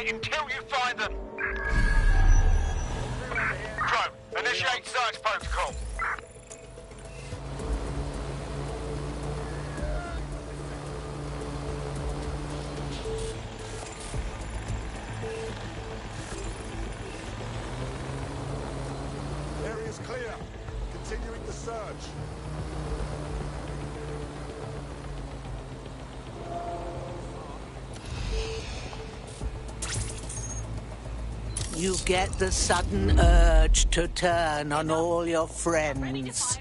it until you find them. Crow, initiate search protocol. Area's clear. Continuing the search. You get the sudden urge to turn on all your friends.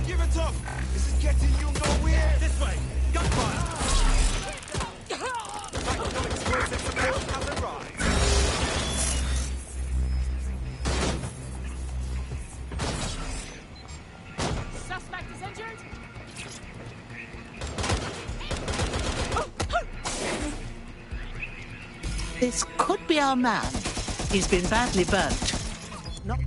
Give it up! This is getting you nowhere! This way! Gunfire! Tactical explosive support has arrived. Suspect is injured? This could be our man. He's been badly burnt. Not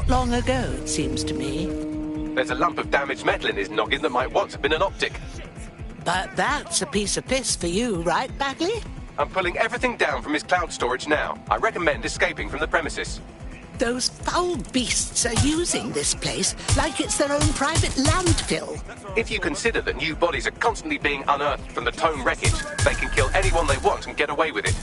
long ago, it seems to me. There's a lump of damaged metal in his noggin that might once have been an optic. But that's a piece of piss for you, right, Bagley? I'm pulling everything down from his cloud storage now. I recommend escaping from the premises. Those foul beasts are using this place like it's their own private landfill. If you consider that new bodies are constantly being unearthed from the Tome wreckage, they can kill anyone they want and get away with it.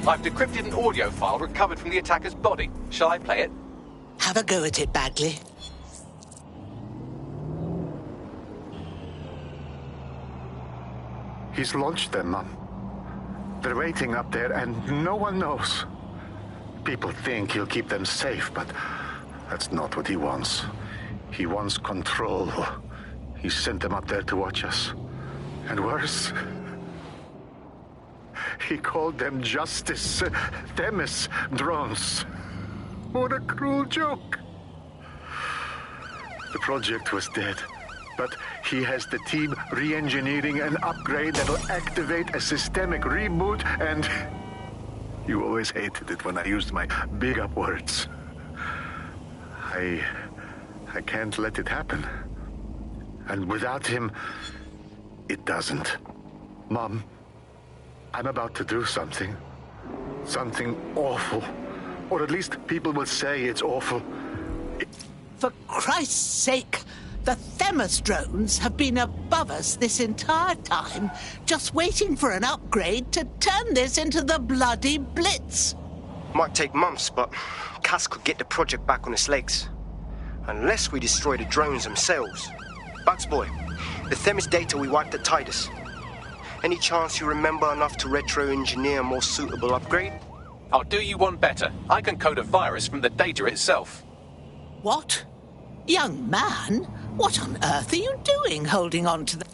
I've decrypted an audio file recovered from the attacker's body. Shall I play it? Have a go at it, Bagley. He's launched them, Mum. They're waiting up there, and no one knows. People think he'll keep them safe, but that's not what he wants. He wants control. He sent them up there to watch us. And worse, he called them Justice Themis drones. What a cruel joke. The project was dead, but he has the team re-engineering an upgrade that'll activate a systemic reboot, and you always hated it when I used my big up words. I can't let it happen. And without him, it doesn't. Mom, I'm about to do something. Something awful. Or at least people will say it's awful. For Christ's sake, the Themis drones have been above us this entire time, just waiting for an upgrade to turn this into the bloody Blitz. Might take months, but Cass could get the project back on its legs. Unless we destroy the drones themselves. Bugs boy, the Themis data we wiped at Titus. Any chance you remember enough to retro-engineer a more suitable upgrade? I'll do you one better. I can code a virus from the data itself. What? Young man, what on earth are you doing holding on to the...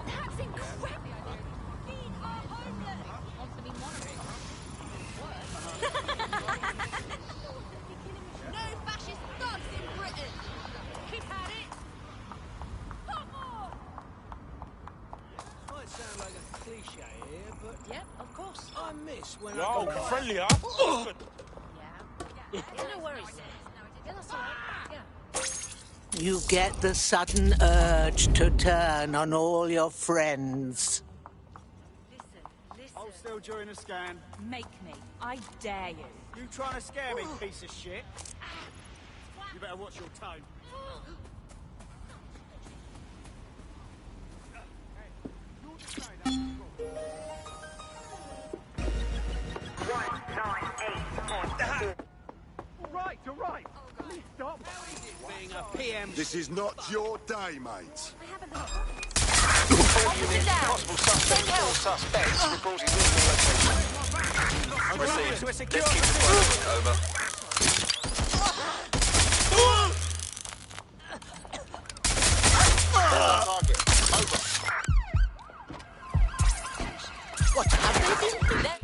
That's incredible. Feed our homeless. Want to be monitored? No fascist thugs in Britain. Keep at it. Pop more. Might sound like a cliche here, but Yep, of course. I miss when I Yo, go by. friendly, huh? Yeah, no worries. Yeah, that's all right. Yeah. You get the sudden urge to turn on all your friends. Hold still during the scan. Make me. I dare you. You trying to scare me, piece of shit? You better watch your tone. Right, you're right. Please stop. Being a PM. This is not your day, mate. All units, possible suspects or suspects reported in the location. Received. Let's keep this one. Over. Target. Over. What have they been doing?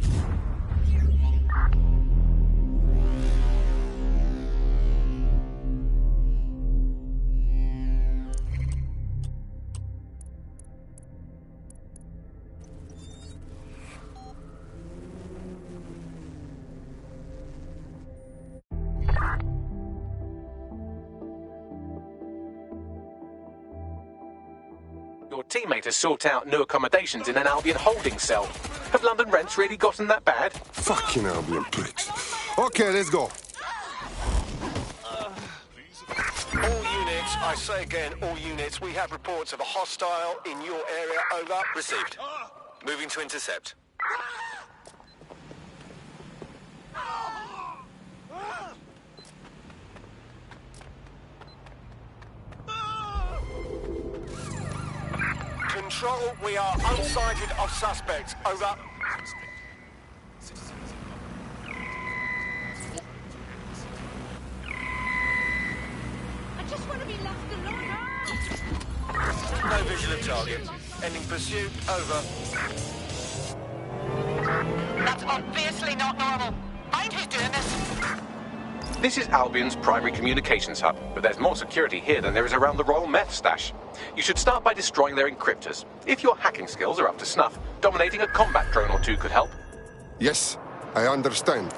Your teammate has sought out new accommodations in an Albion holding cell. Have London rents really gotten that bad? Fucking Albion pricks. Okay, let's go. All units, I say again, all units, we have reports of a hostile in your area. Over. Received. Moving to intercept. Control, we are unsighted of suspects. Over. I just want to be left alone. No visual of target. Ending pursuit. Over. That's obviously not normal. Find who's doing this. This is Albion's primary communications hub, but there's more security here than there is around the Royal Meth stash. You should start by destroying their encryptors. If your hacking skills are up to snuff, dominating a combat drone or two could help. Yes, I understand.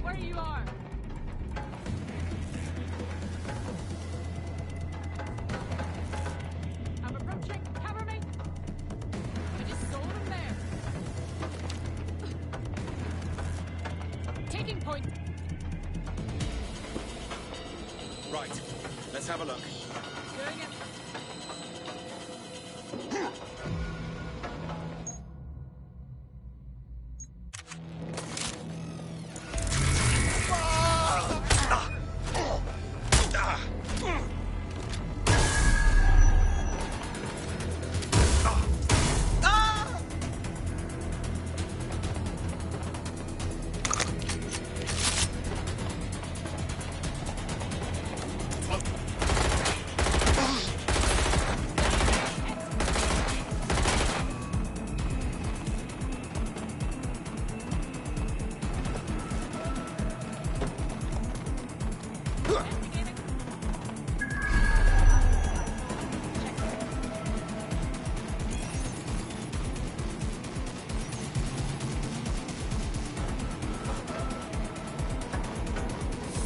where you are. I'm approaching. Cover me. I just saw them there. Taking point. Right. Let's have a look. Doing it.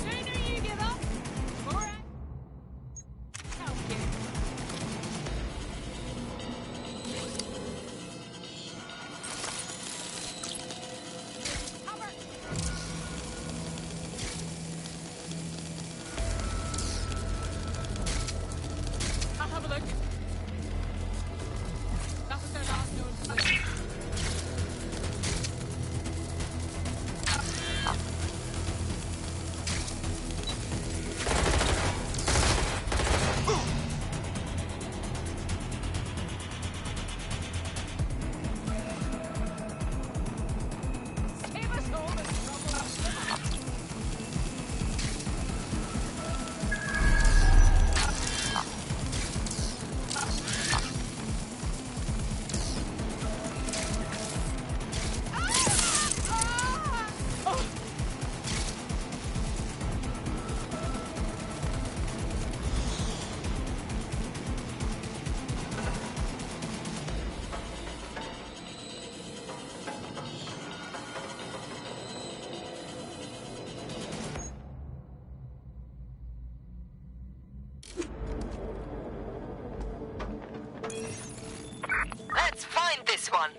Sooner you give up, more I help you. Cover. I'll have a look. That was their last known position. Save us all the trouble. Let's find this one.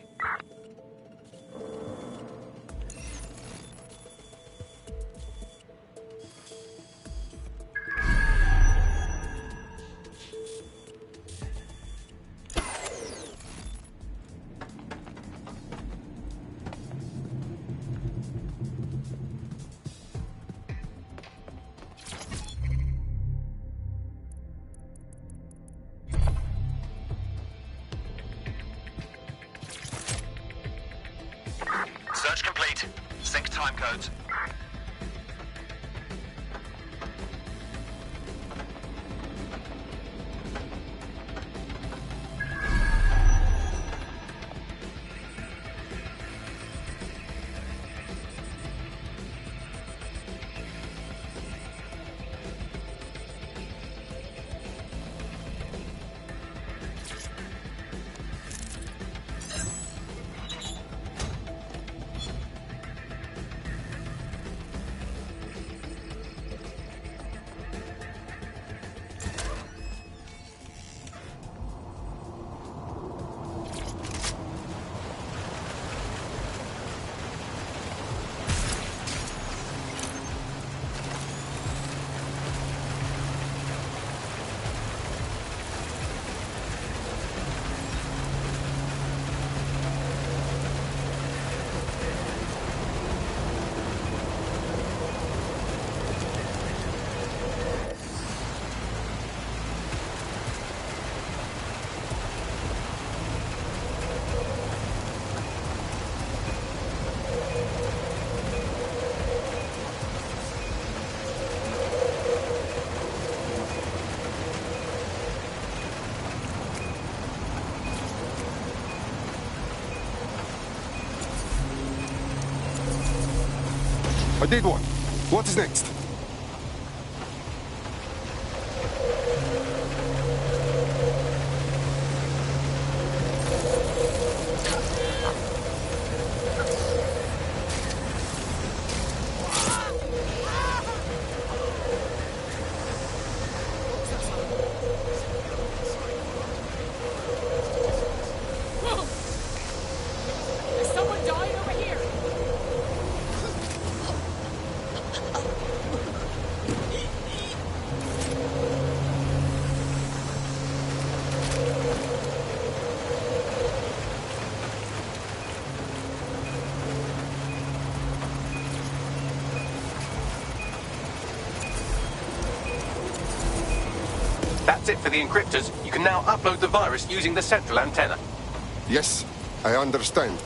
Search complete. Sync time codes. I did one. What is next? it for the encryptors. You can now upload the virus using the central antenna. Yes, I understand.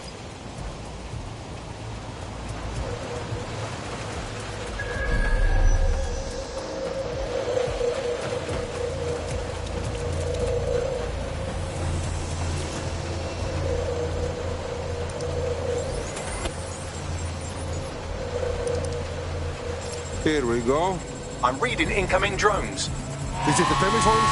Here we go. I'm reading incoming drones. Is it the Themis ones?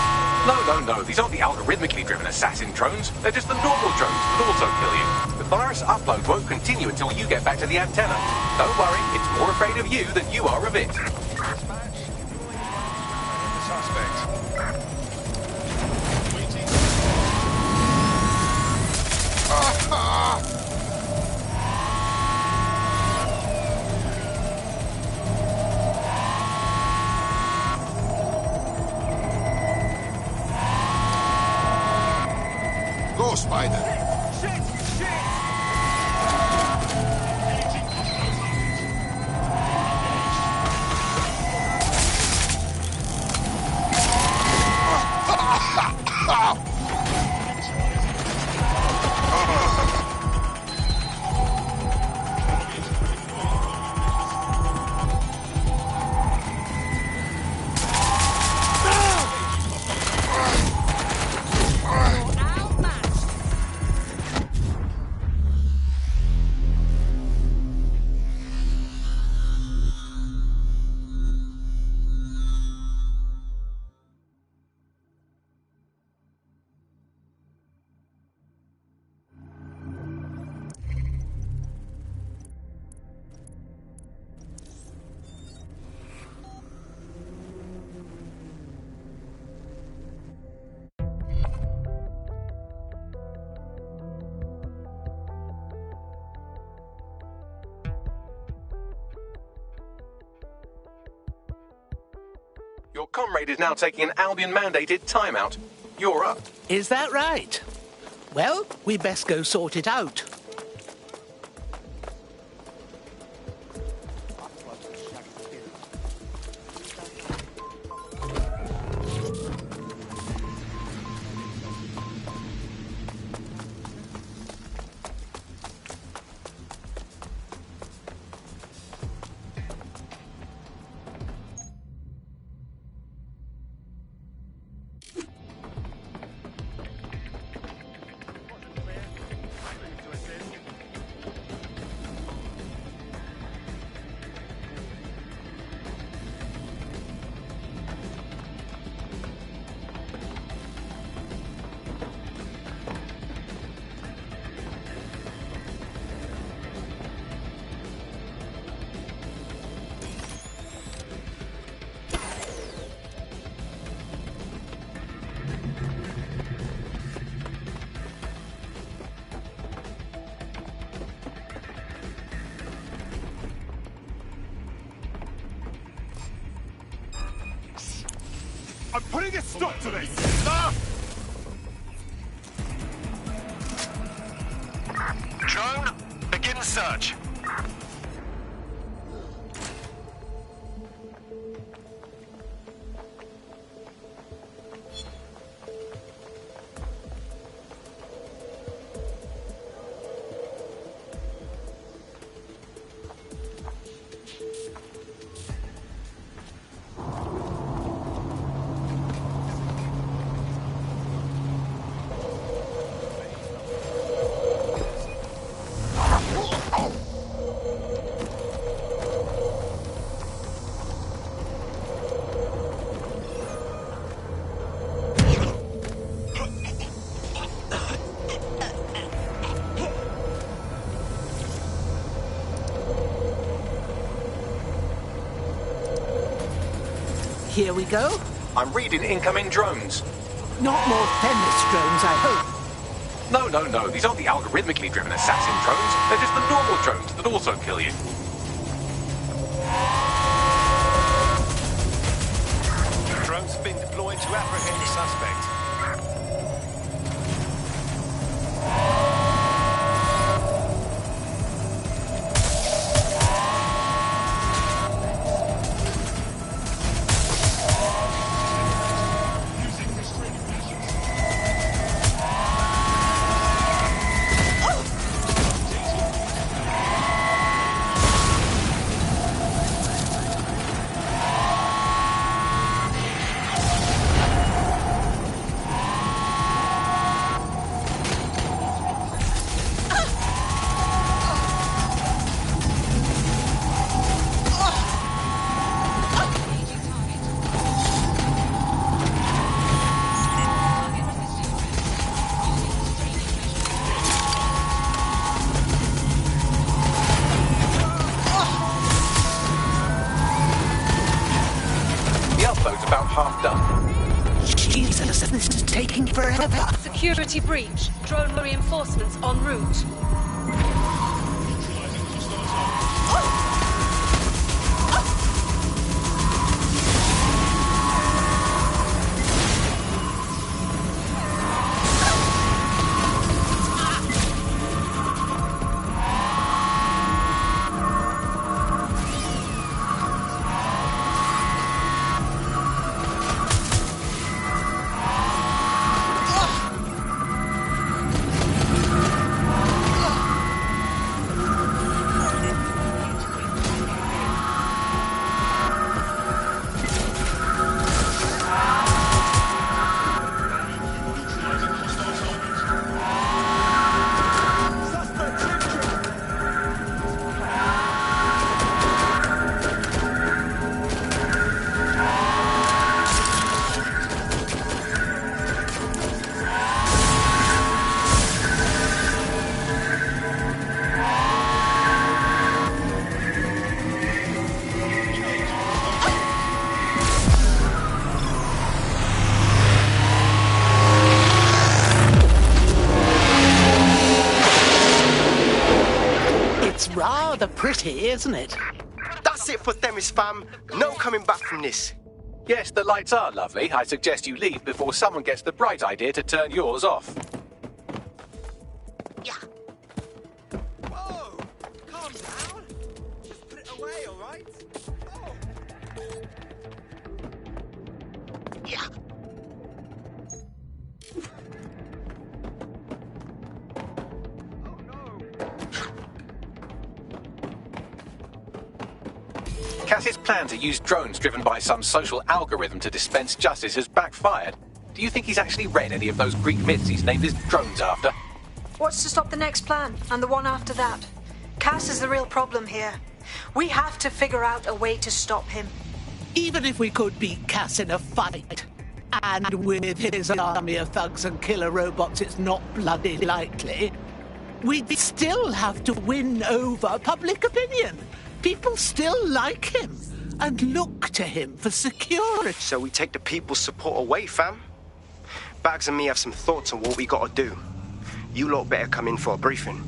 No. These aren't the algorithmically driven assassin drones. They're just the normal drones that also kill you. The virus upload won't continue until you get back to the antenna. Don't worry, it's more afraid of you than you are of it. Go, Spider. Your comrade is now taking an Albion-mandated timeout. You're up. Is that right? Well, we best go sort it out. I'm putting a stop to this! Drone, begin search. Here we go. I'm reading incoming drones. Not more Themis drones, I hope. No. These aren't the algorithmically driven assassin drones. They're just the normal drones that also kill you. Drones have been deployed to apprehend the suspect. Using about half done. Jesus, this is taking forever. Security breach. Drone reinforcements en route. Rather pretty, isn't it? That's it for Themis, fam. No coming back from this. Yes, the lights are lovely. I suggest you leave before someone gets the bright idea to turn yours off. Yeah. Whoa! Calm down. Just put it away, all right? Oh. Yeah. Cass's plan to use drones driven by some social algorithm to dispense justice has backfired. Do you think he's actually read any of those Greek myths he's named his drones after? What's to stop the next plan, and the one after that? Cass is the real problem here. We have to figure out a way to stop him. Even if we could beat Cass in a fight, and with his army of thugs and killer robots, it's not bloody likely, we'd still have to win over public opinion. People still like him and look to him for security. So we take the people's support away, fam? Bags and me have some thoughts on what we gotta do. You lot better come in for a briefing.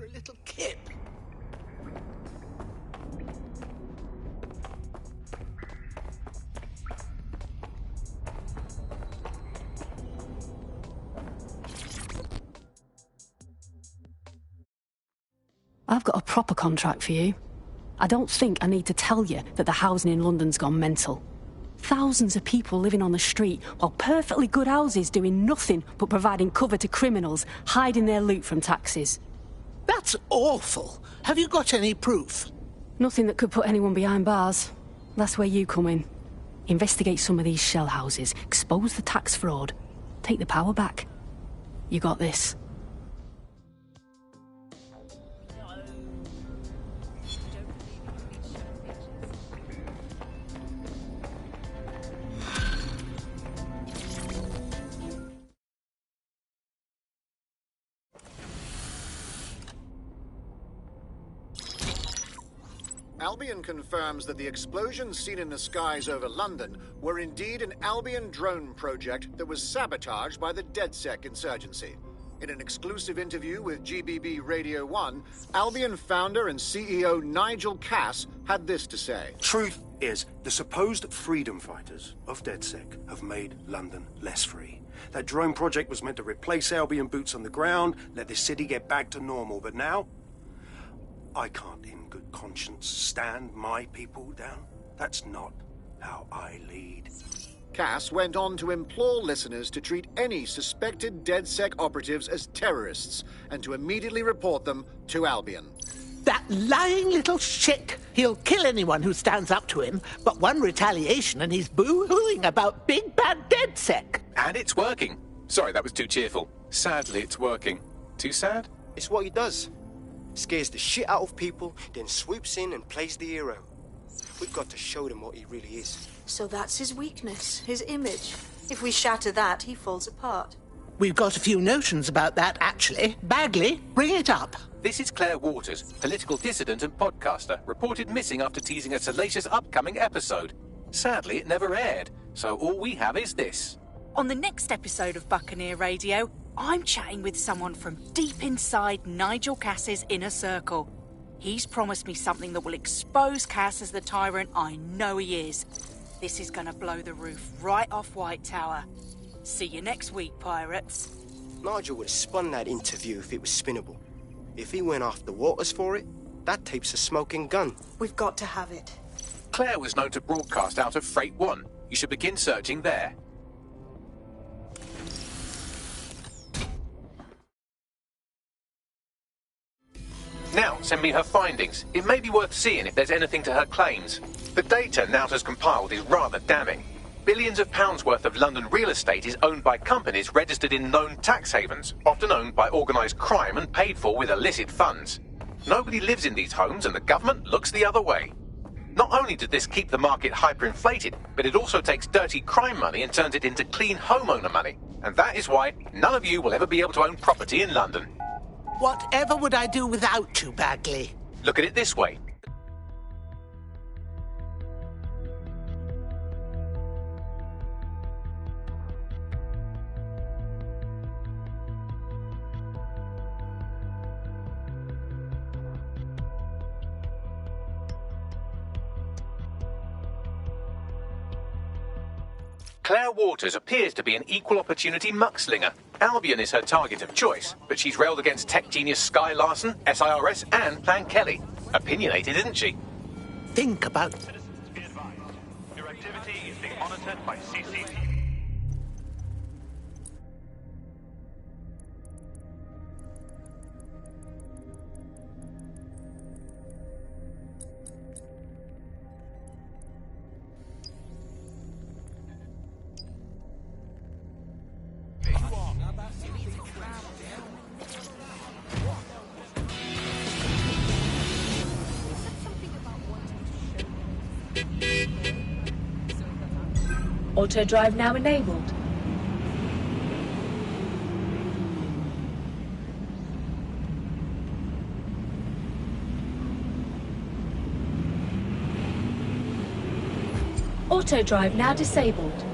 for a little kip. I've got a proper contract for you. I don't think I need to tell you that the housing in London's gone mental. Thousands of people living on the street, while perfectly good houses doing nothing but providing cover to criminals, hiding their loot from taxes. That's awful. Have you got any proof? Nothing that could put anyone behind bars. That's where you come in. Investigate some of these shell houses, expose the tax fraud, take the power back. You got this. Albion confirms that the explosions seen in the skies over London were indeed an Albion drone project that was sabotaged by the DedSec insurgency. In an exclusive interview with GBB Radio 1, Albion founder and CEO Nigel Cass had this to say. Truth is, the supposed freedom fighters of DedSec have made London less free. That drone project was meant to replace Albion boots on the ground, let the city get back to normal, but now I can't in good conscience stand my people down. That's not how I lead. Cass went on to implore listeners to treat any suspected DedSec operatives as terrorists and to immediately report them to Albion. That lying little shit! He'll kill anyone who stands up to him, but one retaliation and he's boo-hooing about big bad DedSec. And it's working. Sorry, that was too cheerful. Sadly, it's working. Too sad? It's what he does. Scares the shit out of people, then swoops in and plays the hero. We've got to show them what he really is. So that's his weakness, his image. If we shatter that, he falls apart. We've got a few notions about that, actually. Bagley, bring it up. This is Claire Waters, political dissident and podcaster, reported missing after teasing a salacious upcoming episode. Sadly, it never aired, so all we have is this. On the next episode of Buccaneer Radio, I'm chatting with someone from deep inside Nigel Cass's inner circle. He's promised me something that will expose Cass as the tyrant I know he is. This is gonna blow the roof right off White Tower. See you next week, pirates. Nigel would have spun that interview if it was spinnable. If he went after Waters for it, that tape's a smoking gun. We've got to have it. Claire was known to broadcast out of Freight 1. You should begin searching there. Now, send me her findings. It may be worth seeing if there's anything to her claims. The data Nout has compiled is rather damning. Billions of pounds worth of London real estate is owned by companies registered in known tax havens, often owned by organised crime and paid for with illicit funds. Nobody lives in these homes and the government looks the other way. Not only did this keep the market hyperinflated, but it also takes dirty crime money and turns it into clean homeowner money. And that is why none of you will ever be able to own property in London. Whatever would I do without you, Bagley? Look at it this way. Claire Waters appears to be an equal opportunity muckslinger. Albion is her target of choice, but she's railed against tech genius Sky Larson, SIRS, and Plan Kelly. Opinionated, isn't she? Think about... Citizens, be advised. Your activity is being monitored by CCTV. Auto drive now enabled. Auto drive now disabled.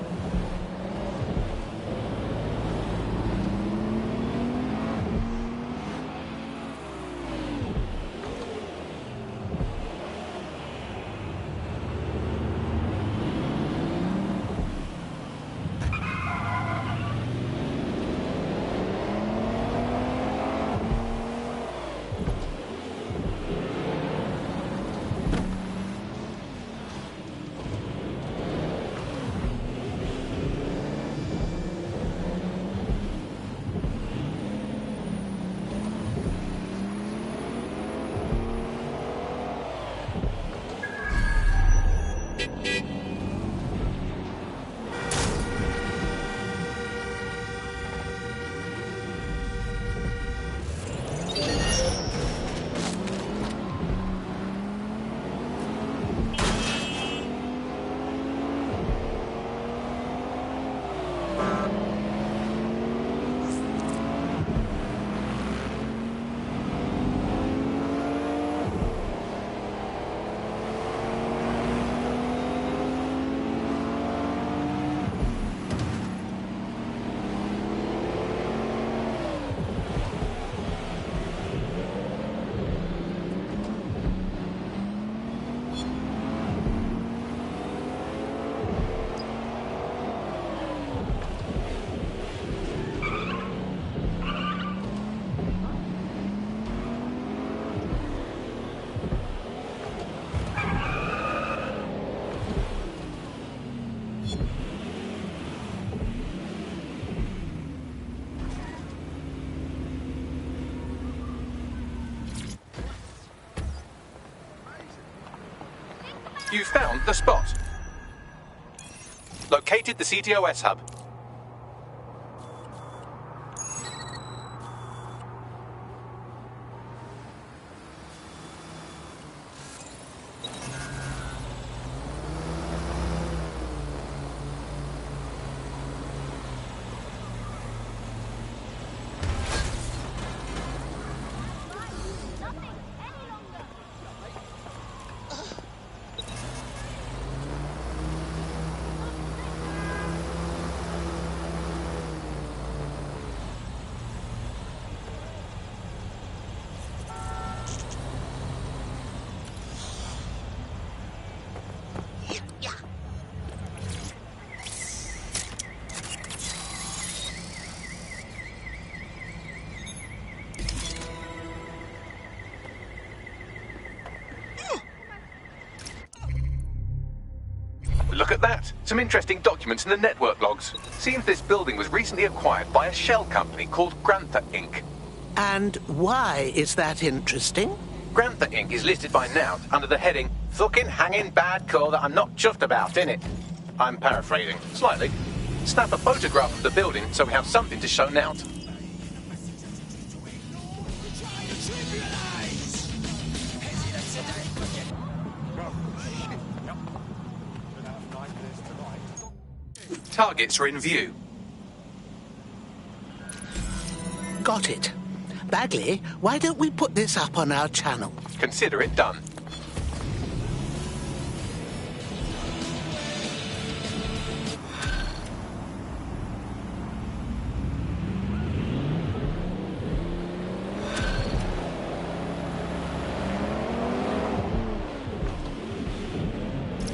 You found the spot. Located the CTOS hub. Look at that. Some interesting documents in the network logs. Seems this building was recently acquired by a shell company called Grantha Inc. And why is that interesting? Grantha Inc. is listed by Nout under the heading "Fucking hanging bad call that I'm not chuffed about, innit?" I'm paraphrasing slightly. Snap a photograph of the building so we have something to show Nout. Targets are in view. Got it. Bagley, why don't we put this up on our channel? Consider it done.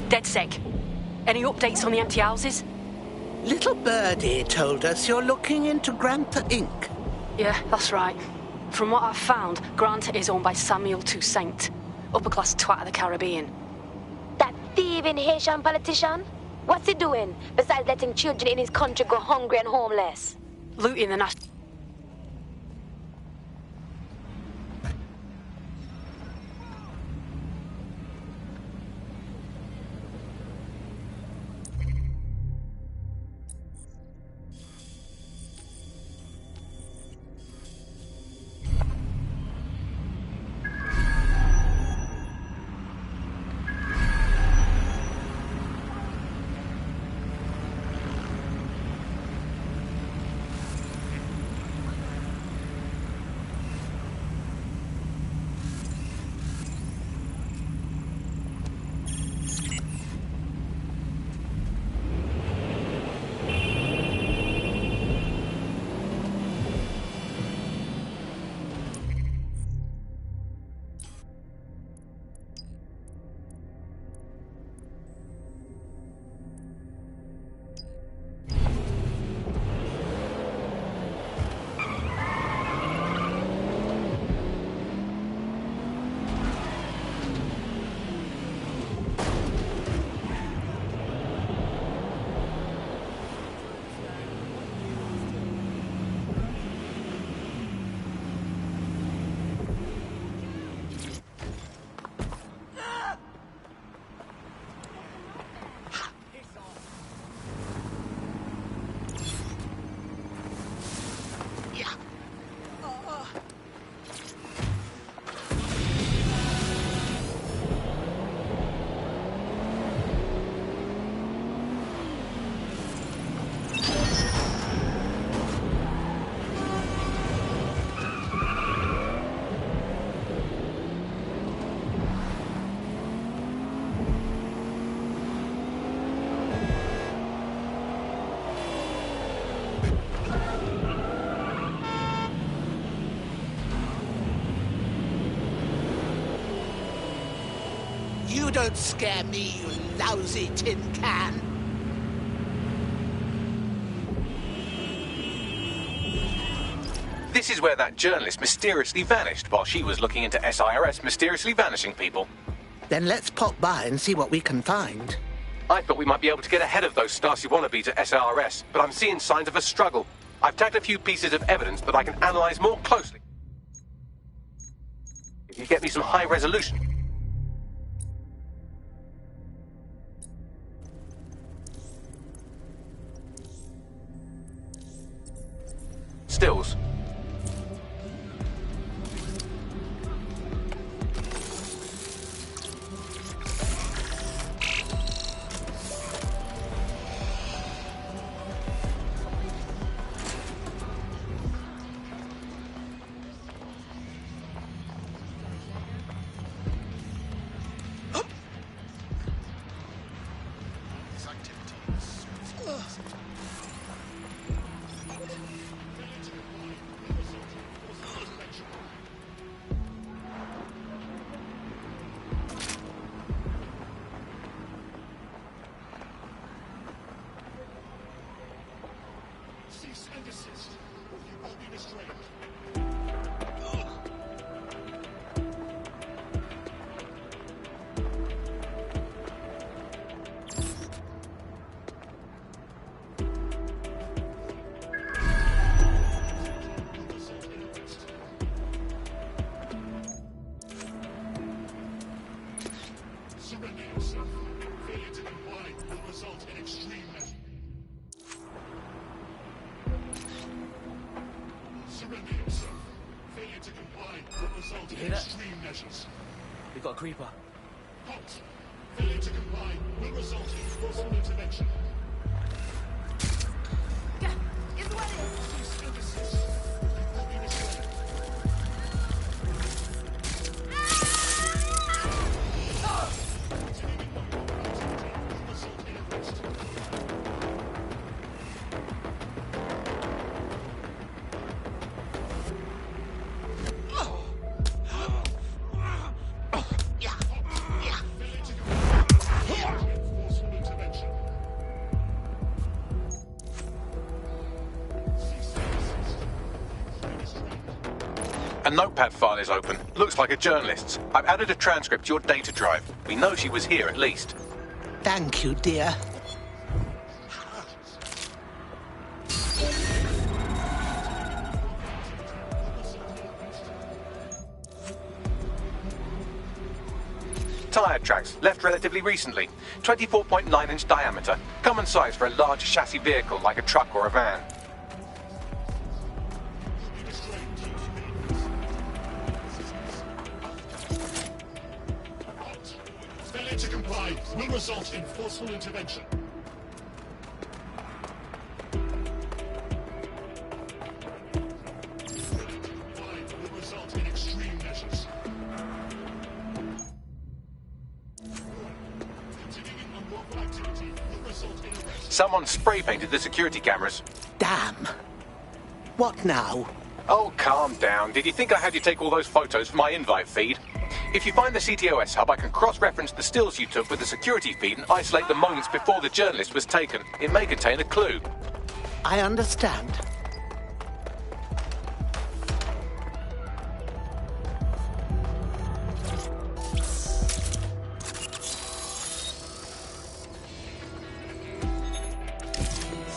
DedSec. Any updates on the empty houses? Little Birdie told us you're looking into Grantha Inc. Yeah, that's right. From what I've found, Grantha is owned by Samuel Toussaint, upper-class twat of the Caribbean. That thieving Haitian politician? What's he doing, besides letting children in his country go hungry and homeless? Looting the national... You don't scare me, you lousy tin can. This is where that journalist mysteriously vanished while she was looking into SIRS mysteriously vanishing people. Then let's pop by and see what we can find. I thought we might be able to get ahead of those Stasi wannabes at SIRS, but I'm seeing signs of a struggle. I've tagged a few pieces of evidence that I can analyze more closely. If you get me some high resolution. stills. Cease and desist. You will be restrained. Surrender yourself. Failure to comply will result in extreme measures. Surrender yourself. Failure to comply will result in extreme measures. We got a creeper. Halt. Failure to comply will result in forceful intervention. Cease and desist. You will be restrained. A notepad file is open. Looks like a journalist's. I've added a transcript to your data drive. We know she was here at least. Thank you, dear. Tyre tracks, left relatively recently. 24.9-inch diameter. Common size for a large chassis vehicle like a truck or a van. Failure to comply will result in forceful intervention. Comply will result in extreme measures. Continuing unlawful activity will result in arrest. Someone spray painted the security cameras. Damn. What now? Oh, calm down. Did you think I had you take all those photos for my invite feed? If you find the CTOS hub, I can cross-reference the stills you took with the security feed and isolate the moments before the journalist was taken. It may contain a clue. I understand.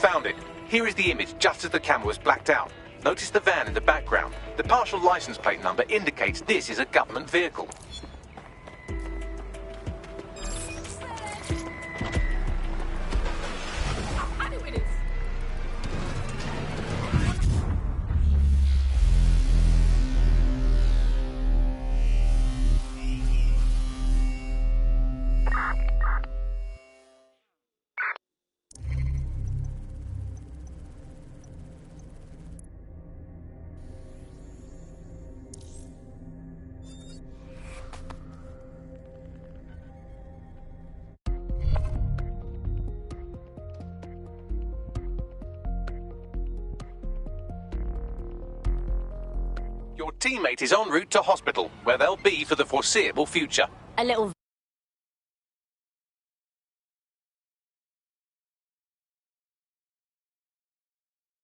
Found it. Here is the image just as the camera was blacked out. Notice the van in the background. The partial license plate number indicates this is a government vehicle. Your teammate is en route to hospital, where they'll be for the foreseeable future. A little